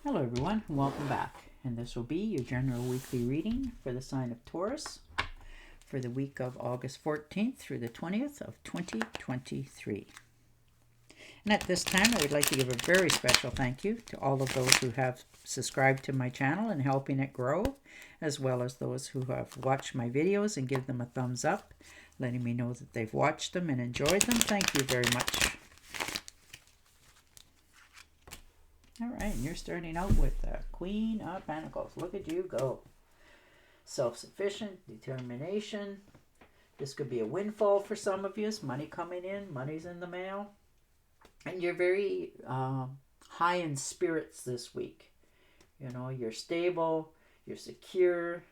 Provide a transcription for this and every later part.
Hello everyone, and welcome back. And this will be your general weekly reading for the sign of Taurus for the week of August 14th through the 20th of 2023. And at this time, I would like to give a very special thank you to all of those who have subscribed to my channel and helping it grow, as well as those who have watched my videos and give them a thumbs up, letting me know that they've watched them and enjoyed them. Thank you very much. All right, and you're starting out with the Queen of Pentacles. Look at you go. Self-sufficient, determination. This could be a windfall for some of you. Money coming in, money's in the mail. And you're very high in spirits this week. You know, you're stable, you're secure,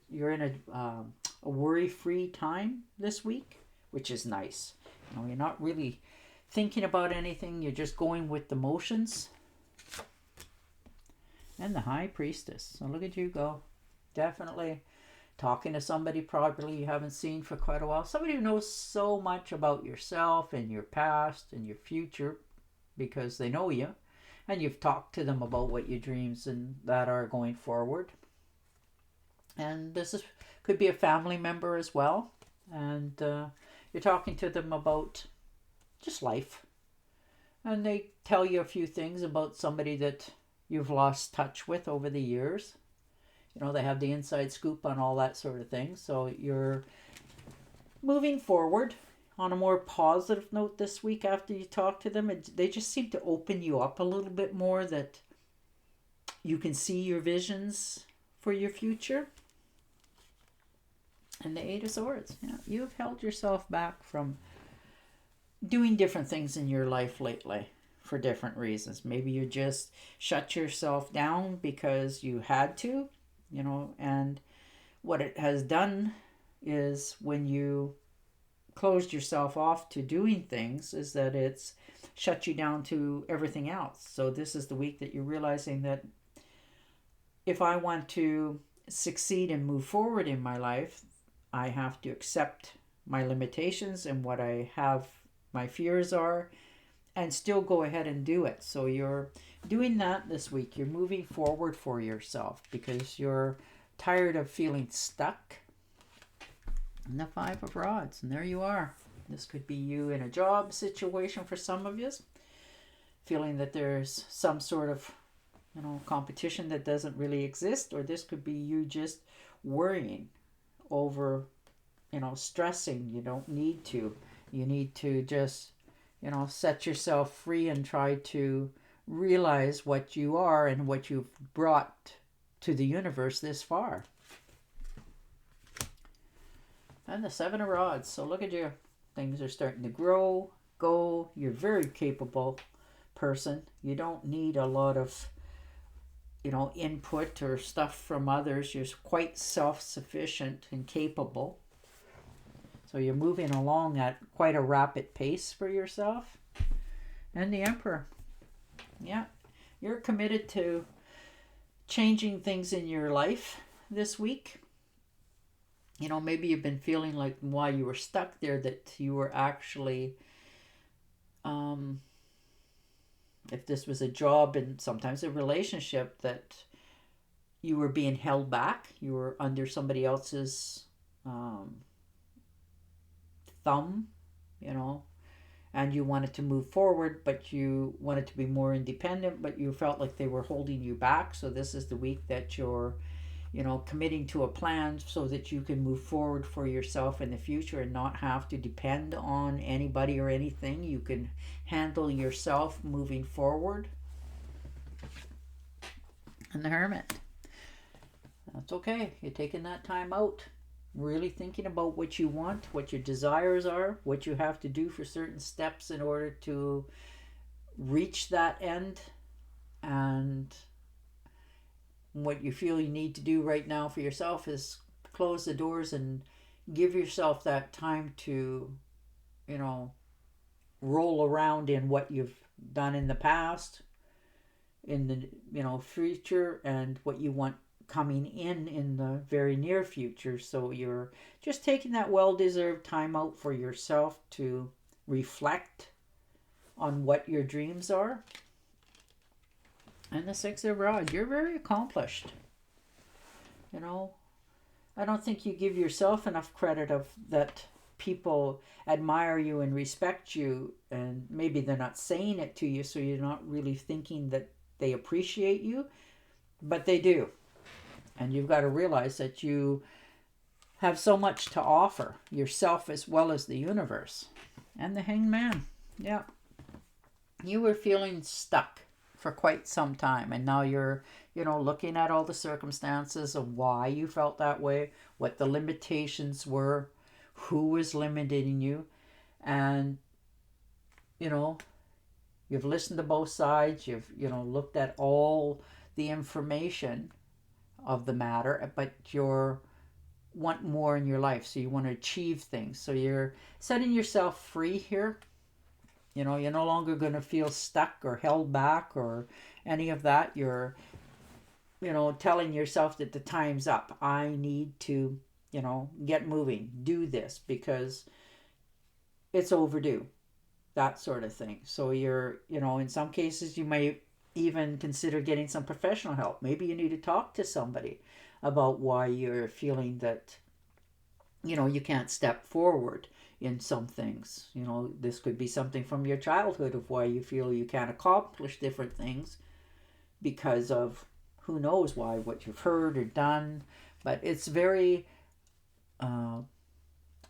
you're in a worry-free time this week, which is nice. You know, you're not really thinking about anything, you're just going with the motions. And the High Priestess. So look at you go. Definitely talking to somebody probably you haven't seen for quite a while. Somebody who knows so much about yourself and your past and your future because they know you. And you've talked to them about what your dreams and that are going forward. And could be a family member as well. And you're talking to them about just life. And they tell you a few things about somebody that you've lost touch with over the years. You know, they have the inside scoop on all that sort of thing. So you're moving forward on a more positive note this week after you talk to them. They just seem to open you up a little bit more, that you can see your visions for your future. And the Eight of Swords. Yeah, you've held yourself back from doing different things in your life lately for different reasons. Maybe you just shut yourself down because you had to, you know, and what it has done is when you closed yourself off to doing things is that it's shut you down to everything else. So this is the week that you're realizing that if I want to succeed and move forward in my life, I have to accept my limitations and what I have, my fears are, and still go ahead and do it. So you're doing that this week. You're moving forward for yourself because you're tired of feeling stuck. And the Five of Rods, and there you are. This could be you in a job situation for some of you, feeling that there's some sort of, you know, competition that doesn't really exist, or this could be you just worrying over, you know, stressing. You don't need to. You need to just, you know, set yourself free and try to realize what you are and what you've brought to the universe this far. And the Seven of Rods. So look at you. Things are starting to grow, go. You're a very capable person. You don't need a lot of, you know, input or stuff from others. You're quite self-sufficient and capable. So you're moving along at quite a rapid pace for yourself. And the Emperor. Yeah, you're committed to changing things in your life this week. You know, maybe you've been feeling like while you were stuck there that you were actually, if this was a job and sometimes a relationship, that you were being held back. You were under somebody else's thumb, you know, and you wanted to move forward, but you wanted to be more independent, but you felt like they were holding you back. So this is the week that you're, you know, committing to a plan so that you can move forward for yourself in the future and not have to depend on anybody or anything. You can handle yourself moving forward. And the Hermit. That's okay. You're taking that time out. Really thinking about what you want, what your desires are, what you have to do for certain steps in order to reach that end, and what you feel you need to do right now for yourself is close the doors and give yourself that time to, you know, roll around in what you've done in the past, in the, you know, future, and what you want coming in the very near future. So you're just taking that well-deserved time out for yourself to reflect on what your dreams are And the Six of Rods, you're very accomplished. You know, I don't think you give yourself enough credit of that people admire you and respect you, and maybe they're not saying it to you, so you're not really thinking that they appreciate you, but they do. And you've got to realize that you have so much to offer yourself as well as the universe. And the Hanged Man. Yeah. You were feeling stuck for quite some time, and now you're, looking at all the circumstances of why you felt that way, what the limitations were, who was limiting you, and you know, you've listened to both sides, you've, looked at all the information of the matter, but you're want more in your life, so you want to achieve things, so you're setting yourself free here. You're no longer going to feel stuck or held back or any of that. You're, telling yourself that the time's up. I need to, get moving, do this because it's overdue, that sort of thing. So you're, in some cases, you may even consider getting some professional help. Maybe you need to talk to somebody about why you're feeling that, you can't step forward in some things. This could be something from your childhood of why you feel you can't accomplish different things because of who knows why, what you've heard or done. But it's very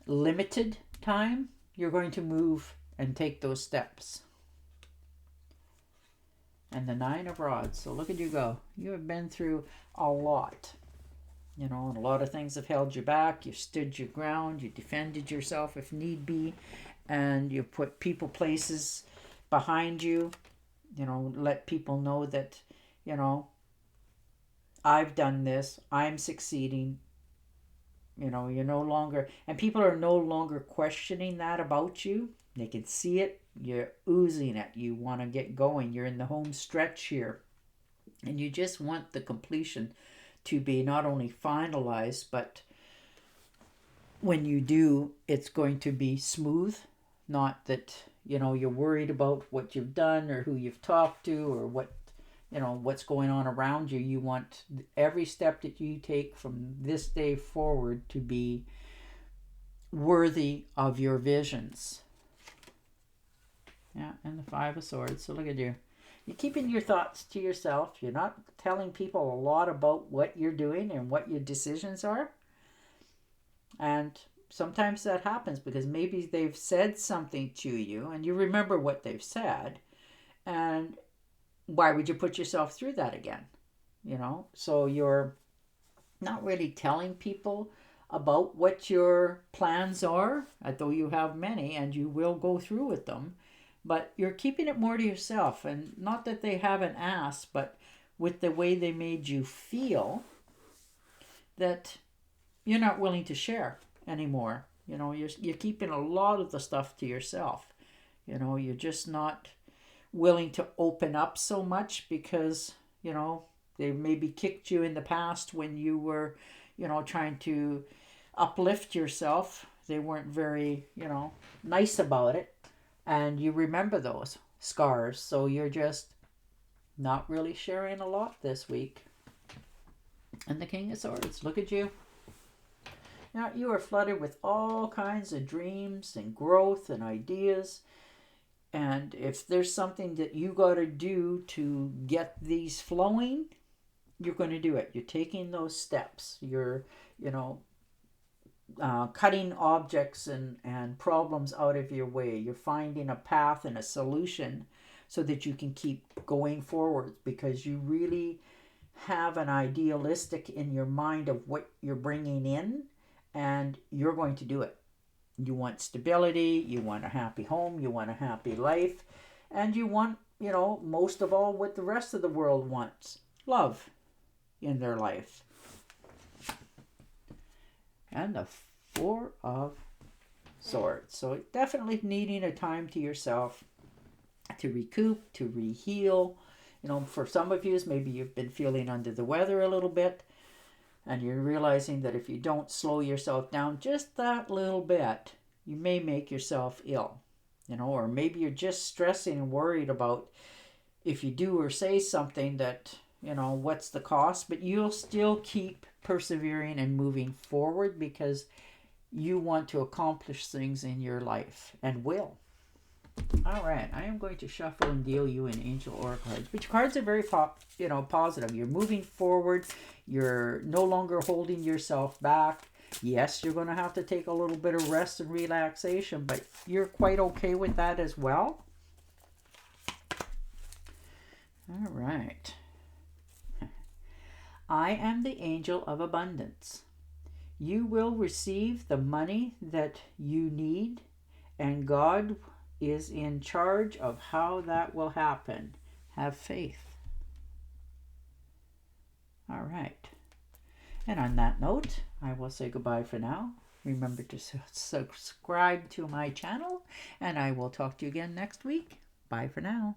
limited time you're going to move and take those steps. And the Nine of Rods. So look at you go. You have been through a lot. And a lot of things have held you back. You stood your ground. You defended yourself if need be. And you put people, places behind you. Let people know that, I've done this. I'm succeeding. You're no longer, and people are no longer questioning that about you. They can see it. You're oozing it. You want to get going. You're in the home stretch here. And you just want the completion to be not only finalized, but when you do, it's going to be smooth. Not that, you're worried about what you've done or who you've talked to or what's going on around you. You want every step that you take from this day forward to be worthy of your visions. Yeah, and the Five of Swords. So look at you. You're keeping your thoughts to yourself. You're not telling people a lot about what you're doing and what your decisions are. And sometimes that happens because maybe they've said something to you and you remember what they've said. And why would you put yourself through that again? So you're not really telling people about what your plans are, although you have many and you will go through with them. But you're keeping it more to yourself, and not that they haven't asked, but with the way they made you feel, that you're not willing to share anymore. You're keeping a lot of the stuff to yourself. You're just not willing to open up so much because, they maybe kicked you in the past when you were, trying to uplift yourself. They weren't very, nice about it. And you remember those scars, so you're just not really sharing a lot this week. And the King of Swords, look at you. Now, you are flooded with all kinds of dreams and growth and ideas. And if there's something that you got to do to get these flowing, you're going to do it. You're taking those steps. You're, cutting objects and problems out of your way. You're finding a path and a solution so that you can keep going forward, because you really have an idealistic in your mind of what you're bringing in, and you're going to do it. You want stability, you want a happy home, you want a happy life, and you want, most of all what the rest of the world wants, love in their life. And the Four of Swords. So definitely needing a time to yourself to recoup, to reheal. For some of you, maybe you've been feeling under the weather a little bit, and you're realizing that if you don't slow yourself down just that little bit, you may make yourself ill. Or maybe you're just stressing and worried about if you do or say something that, what's the cost? But you'll still keep persevering and moving forward because you want to accomplish things in your life and will. All right, I am going to shuffle and deal you an angel oracle cards. But your cards are very positive. You're moving forward. You're no longer holding yourself back. Yes, you're going to have to take a little bit of rest and relaxation, but you're quite okay with that as well. All right. I am the angel of abundance. You will receive the money that you need, and God is in charge of how that will happen. Have faith. All right. And on that note, I will say goodbye for now. Remember to subscribe to my channel, and I will talk to you again next week. Bye for now.